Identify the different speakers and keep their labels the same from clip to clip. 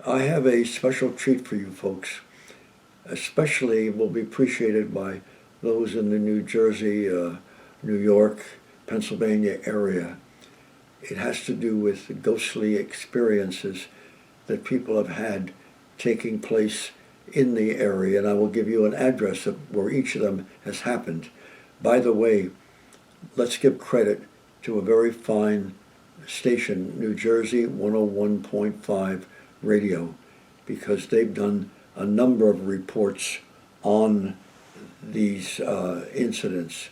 Speaker 1: I have a special treat for you folks. Especially will be appreciated by those in the New Jersey, New York, Pennsylvania area. It has to do with ghostly experiences that people have had taking place in the area, and I will give you an address of where each of them has happened. By the way, let's give credit to a very fine station, New Jersey 101.5 radio, because they've done a number of reports on these incidents.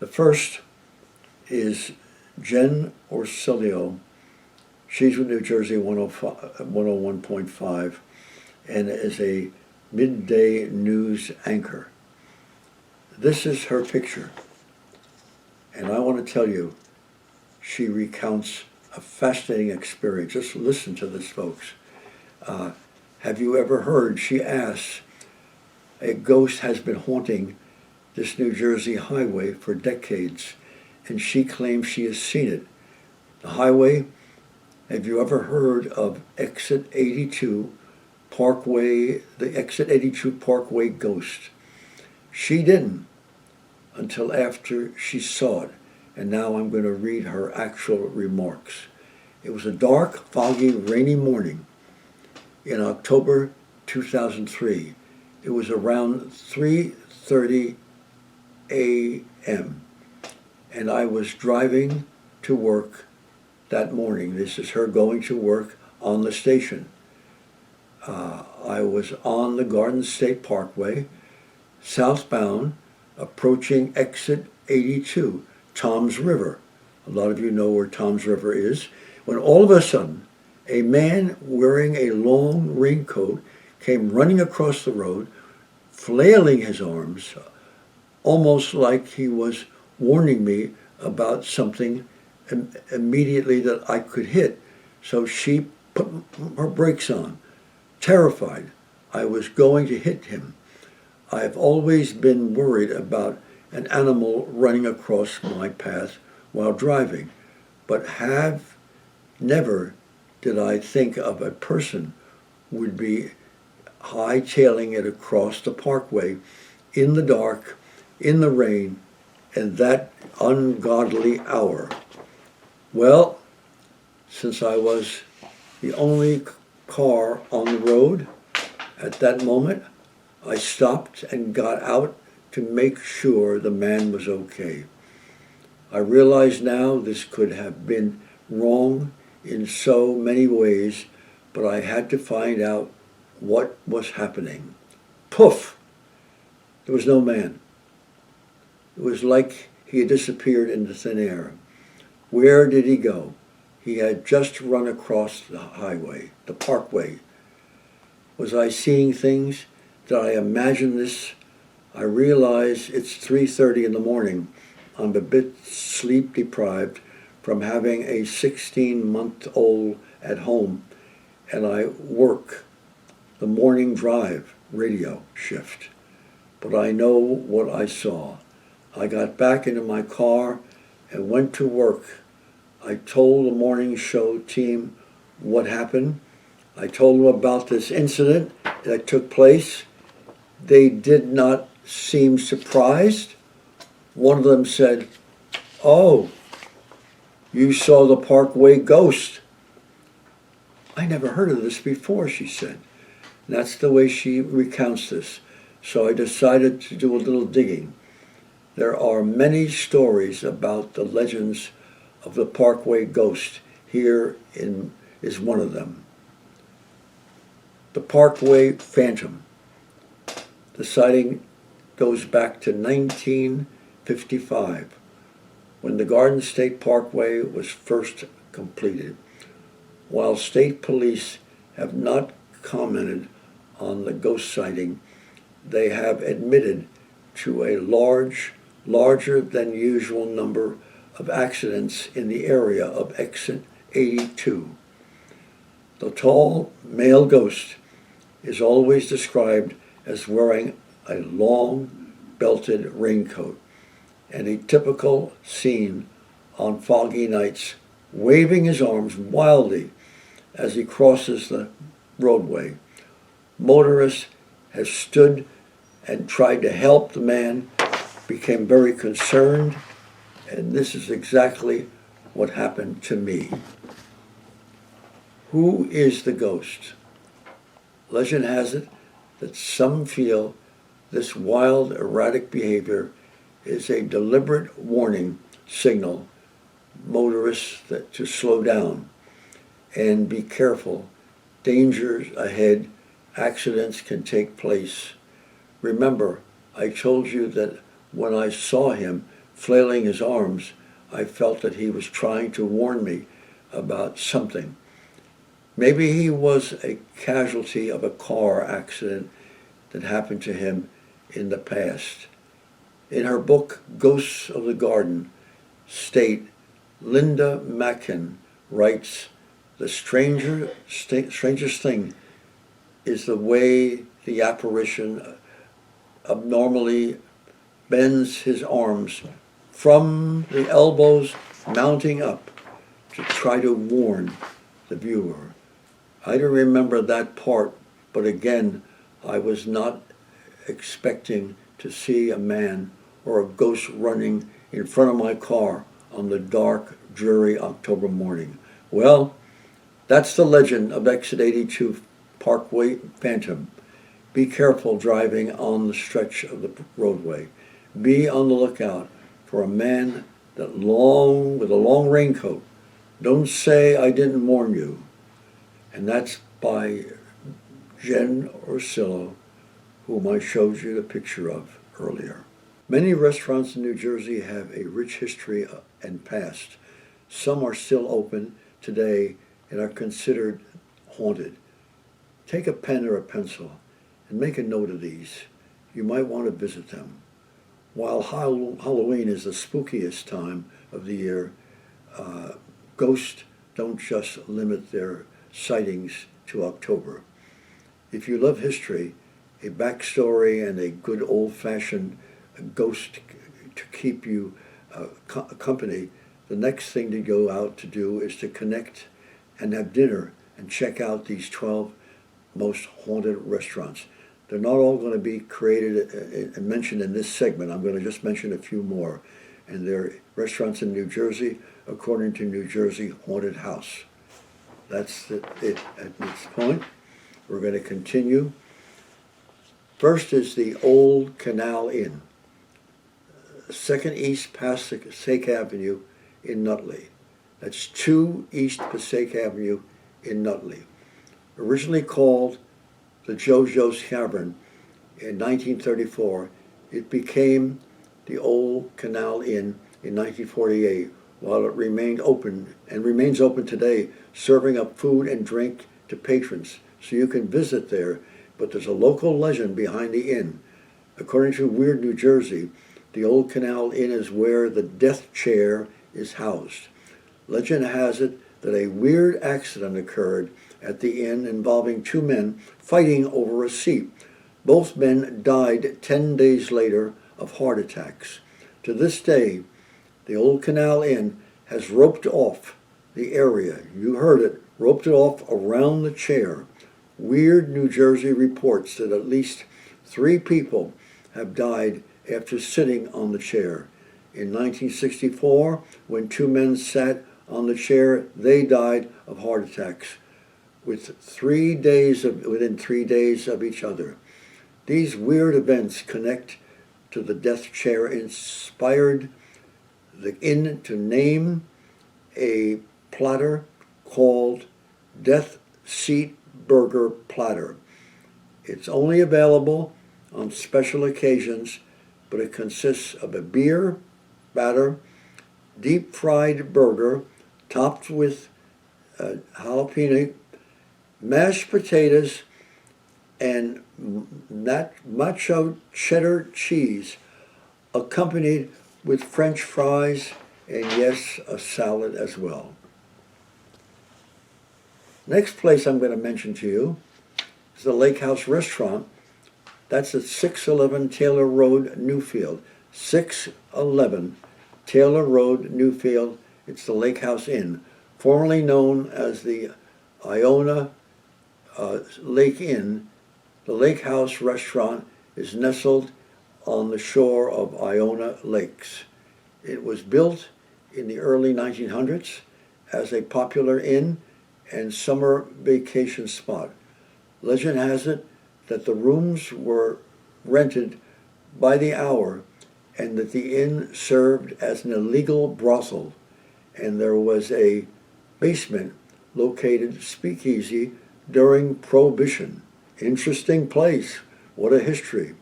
Speaker 1: The first is Jen Ursillo. She's with New Jersey 101.5 and is a midday news anchor. This is her picture. And I want to tell you, she recounts a fascinating experience. Just listen to this, folks. Have you ever heard, she asks, a ghost has been haunting this New Jersey highway for decades, and she claims she has seen it. The highway, have you ever heard of Exit 82 Parkway, the Exit 82 Parkway ghost? She didn't until after she saw it, and now I'm going to read her actual remarks. It was a dark, foggy, rainy morning in October 2003. It was around 3:30 a.m. and I was driving to work that morning. This is her going to work on the station. I was on the Garden State Parkway, southbound, approaching exit 82, Tom's River. A lot of you know where Tom's River is. When all of a sudden, a man wearing a long raincoat came running across the road, flailing his arms, almost like he was warning me about something immediately that I could hit. So she put her brakes on, terrified I was going to hit him. I've always been worried about an animal running across my path while driving, but have never did I think of a person would be hightailing it across the parkway in the dark, in the rain, and that ungodly hour. Well, since I was the only car on the road at that moment, I stopped and got out to make sure the man was okay. I realize now this could have been wrong in so many ways, but I had to find out what was happening. Poof! There was no man. It was like he had disappeared into thin air. Where did he go? He had just run across the highway, the parkway. Was I seeing things? Did I imagine this? I realize it's 3:30 in the morning. I'm a bit sleep deprived from having a 16-month-old at home, and I work the morning drive radio shift. But I know what I saw. I got back into my car and went to work. I told the morning show team what happened. I told them about this incident that took place. They did not seem surprised. One of them said, "Oh, you saw the Parkway ghost." I never heard of this before, she said. And that's the way she recounts this. So I decided to do a little digging. There are many stories about the legends of the Parkway ghost. Here is one of them. The Parkway Phantom. The sighting goes back to 1955, when the Garden State Parkway was first completed. While state police have not commented on the ghost sighting, they have admitted to a larger than usual number of accidents in the area of exit 82. The tall male ghost is always described as wearing a long belted raincoat, and a typical scene on foggy nights, waving his arms wildly as he crosses the roadway. Motorists have stood and tried to help the man, became very concerned, and this is exactly what happened to me. Who is the ghost? Legend has it that some feel this wild, erratic behavior is a deliberate warning signal motorists to slow down and be careful. Dangers ahead, accidents can take place. Remember, I told you that when I saw him flailing his arms, I felt that he was trying to warn me about something. Maybe he was a casualty of a car accident that happened to him in the past. In her book, Ghosts of the Garden State, Linda Mackin writes, the strangest thing is the way the apparition abnormally bends his arms from the elbows mounting up to try to warn the viewer. I don't remember that part, but again, I was not expecting to see a man or a ghost running in front of my car on the dark, dreary October morning. Well, that's the legend of Exit 82 Parkway Phantom. Be careful driving on the stretch of the roadway. Be on the lookout for a man with a long raincoat. Don't say I didn't warn you. And that's by Jen Ursillo, whom I showed you the picture of earlier. Many restaurants in New Jersey have a rich history and past. Some are still open today and are considered haunted. Take a pen or a pencil and make a note of these. You might want to visit them. While Halloween is the spookiest time of the year, ghosts don't just limit their sightings to October. If you love history, a backstory and a good old-fashioned ghost to keep you company, the next thing to go out to do is to connect and have dinner and check out these 12 most haunted restaurants. They're not all going to be created and mentioned in this segment. I'm going to just mention a few more. And they're restaurants in New Jersey according to New Jersey Haunted House. That's it at this point. We're going to continue. First is the Old Canal Inn, 2nd East Passaic Avenue in Nutley. That's 2 East Passaic Avenue in Nutley. Originally called the JoJo's Tavern in 1934, it became the Old Canal Inn in 1948, while it remained open and remains open today, serving up food and drink to patrons. So you can visit there, but there's a local legend behind the inn. According to Weird New Jersey, the Old Canal Inn is where the death chair is housed. Legend has it that a weird accident occurred at the inn involving 2 men fighting over a seat. Both men died 10 days later of heart attacks. To this day, the Old Canal Inn has roped off the area. You heard it, roped it off around the chair. Weird New Jersey reports that at least 3 people have died after sitting on the chair. In 1964, when 2 men sat on the chair, they died of heart attacks within 3 days of each other. These weird events connect to the death chair, inspired the inn to name a platter called Death Seat Burger Platter. It's only available on special occasions, but it consists of a beer batter, deep fried burger topped with jalapeno, mashed potatoes, and nacho cheddar cheese, accompanied with French fries and, yes, a salad as well. Next place I'm going to mention to you is the Lake House Restaurant. That's at 611 Taylor Road, Newfield. 611 Taylor Road, Newfield. It's the Lake House Inn, formerly known as the Iona Lake Inn. The Lake House restaurant is nestled on the shore of Iona Lakes. It was built in the early 1900s as a popular inn and summer vacation spot. Legend has it that the rooms were rented by the hour and that the inn served as an illegal brothel, and there was a basement located speakeasy during Prohibition. Interesting place. What a history.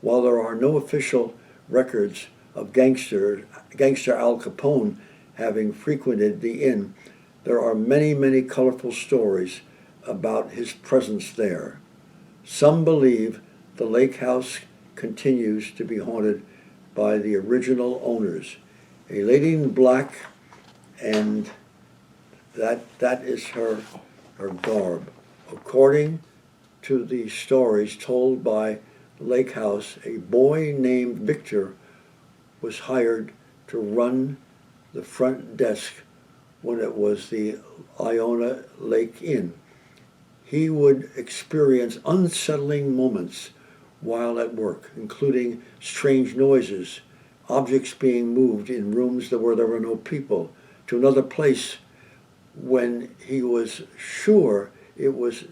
Speaker 1: While there are no official records of gangster Al Capone having frequented the inn, there are many, many colorful stories about his presence there. Some believe the lake house continues to be haunted by the original owners. A lady in black, and that is her garb. According to the stories told by the lake house, a boy named Victor was hired to run the front desk when it was the Iona Lake Inn. He would experience unsettling moments while at work, including strange noises, objects being moved in rooms where there were no people, to another place when he was sure it was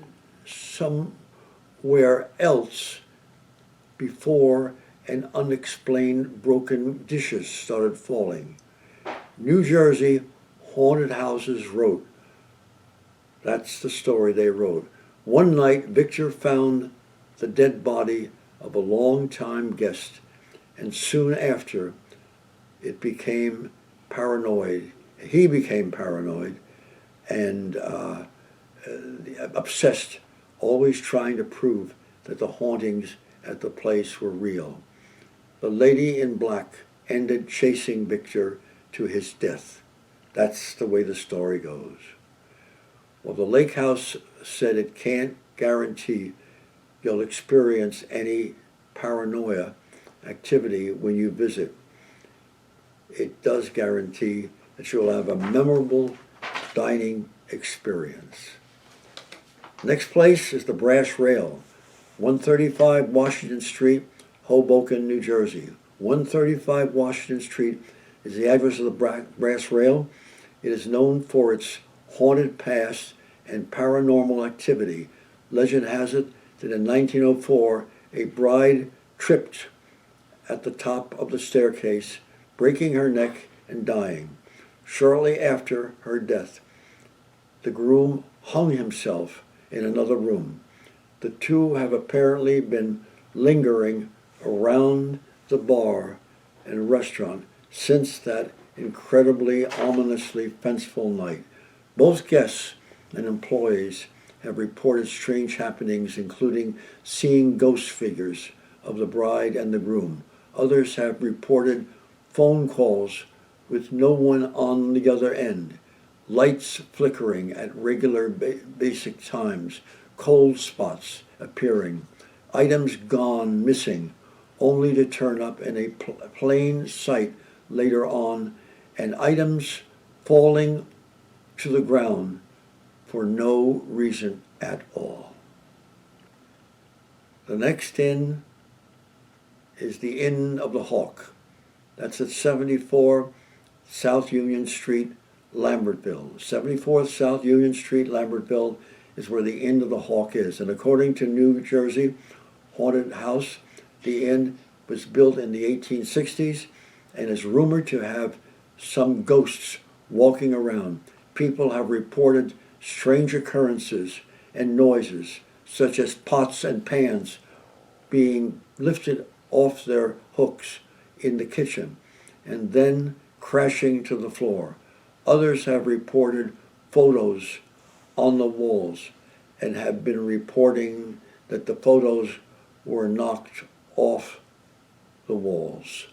Speaker 1: somewhere else before an unexplained broken dishes started falling. New Jersey Haunted Houses wrote. That's the story they wrote. One night, Victor found the dead body of a longtime guest, and soon after, he became paranoid and obsessed, always trying to prove that the hauntings at the place were real. The lady in black ended chasing Victor to his death. That's the way the story goes. Well, the lake house said it can't guarantee you'll experience any paranoia activity when you visit. It does guarantee that you'll have a memorable dining experience. Next place is the Brass Rail, 135 Washington Street, Hoboken, New Jersey. 135 Washington Street is the address of the Brass Rail. It is known for its haunted past and paranormal activity. Legend has it that in 1904, a bride tripped at the top of the staircase, breaking her neck and dying. Shortly after her death, the groom hung himself in another room. The two have apparently been lingering around the bar and restaurant since that incredibly, ominously fanciful night. Both guests and employees have reported strange happenings, including seeing ghost figures of the bride and the groom. Others have reported phone calls with no one on the other end, lights flickering at regular basic times, cold spots appearing, items gone missing, only to turn up in a plain sight later on, and items falling to the ground for no reason at all. The next inn is the Inn of the Hawk. That's at 74 South Union Street, Lambertville. 74th South Union Street, Lambertville is where the Inn of the Hawk is. And according to New Jersey Haunted House, the inn was built in the 1860s and is rumored to have some ghosts walking around. People have reported strange occurrences and noises, such as pots and pans being lifted off their hooks in the kitchen and then crashing to the floor. Others have reported photos on the walls and have been reporting that the photos were knocked off the walls.